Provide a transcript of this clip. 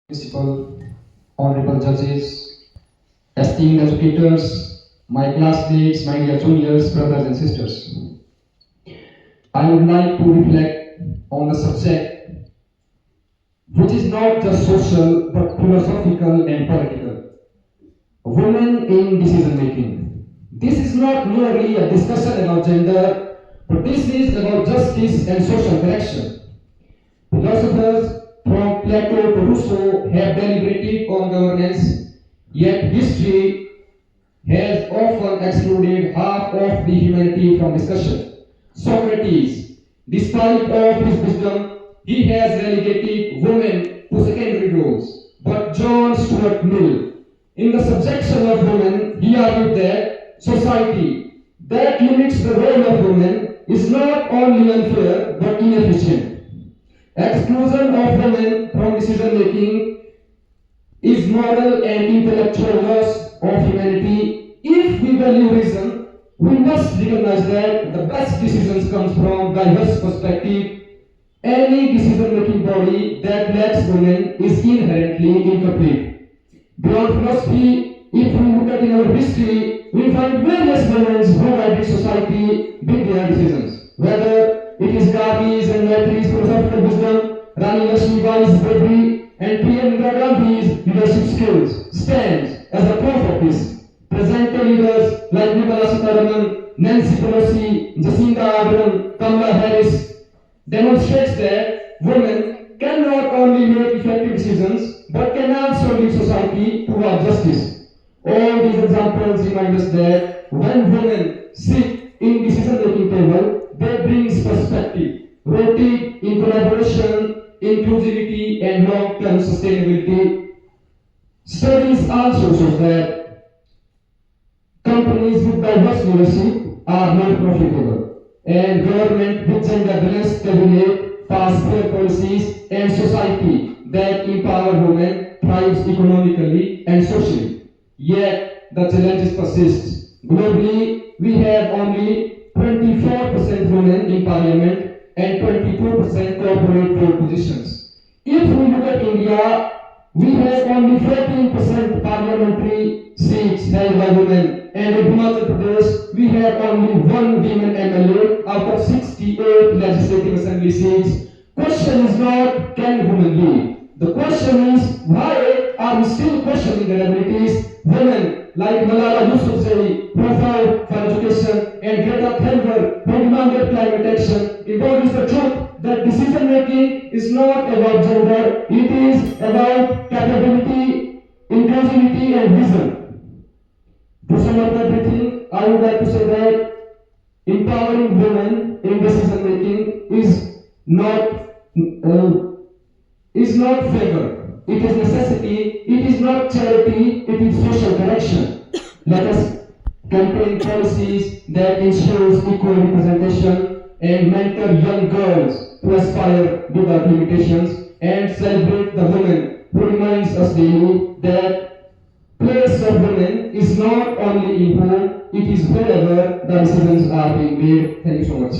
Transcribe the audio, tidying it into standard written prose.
Principal, honorable judges, esteemed educators, my classmates, my dear juniors, brothers and sisters. I would like to reflect on the subject which is not just social but philosophical and political. Women in decision making. This is not merely a discussion about gender, but this is about justice and social correction. Philosophers from Plato to Rousseau have deliberated on governance, yet history has often excluded half of the humanity from discussion. Socrates, despite of his wisdom, he has relegated women to secondary roles. But John Stuart Mill, in the subjection of women, he argued that society that limits the role of women is not only unfair but inefficient. Exclusion of women from decision making is moral and intellectual loss of humanity. If we value reason, we must recognize that the best decisions comes from diverse perspective. Any decision making body that lacks women is inherently incomplete. Beyond philosophy, if we look at in our history, we find various women who guided society with their decisions. Whether it is Gandhi's and Maitreyi's philosophical wisdom, Rani Lakshmibai's bravery, and P.M. Indira Gandhi's leadership skills stands as a proof of this. Present-day leaders like Nirmala Sitharaman, Nancy Pelosi, Jacinda Ardern, Kamala Harris demonstrates that women can not only make effective decisions but can also lead society toward justice. All these examples remind us that when women sit in decision-making table, they bring perspective, rooted in collaboration, inclusivity, and long-term sustainability. Studies also show that companies with diverse leadership are more profitable, and government with gender-balanced cabinet pass fair policies, and society that empower women thrives economically and socially. Yet the challenges persist. Globally, we have only 24% women in parliament and 22% corporate board positions. If we look at India, we have only 14% parliamentary seats held by women, and in Himachal Pradesh, we have only one women MLA out of 68 legislative assembly seats. Question is not can women lead. The question is why are we still questioning their abilities? Women like Malala Yousafzai, who fought for education, and Greta Thunberg, who demanded climate action, embodies the truth that decision making is not about gender, it is about capability, inclusivity, and vision. To sum up everything, I would like to say that empowering women in decision making is not favor. It is necessity. It is not charity. It is social correction. Let us campaign policies that ensures equal representation and mentor young girls to aspire without limitations and celebrate the women who reminds us daily that place of women is not only in home, it is wherever the decisions are being made. Thank you so much.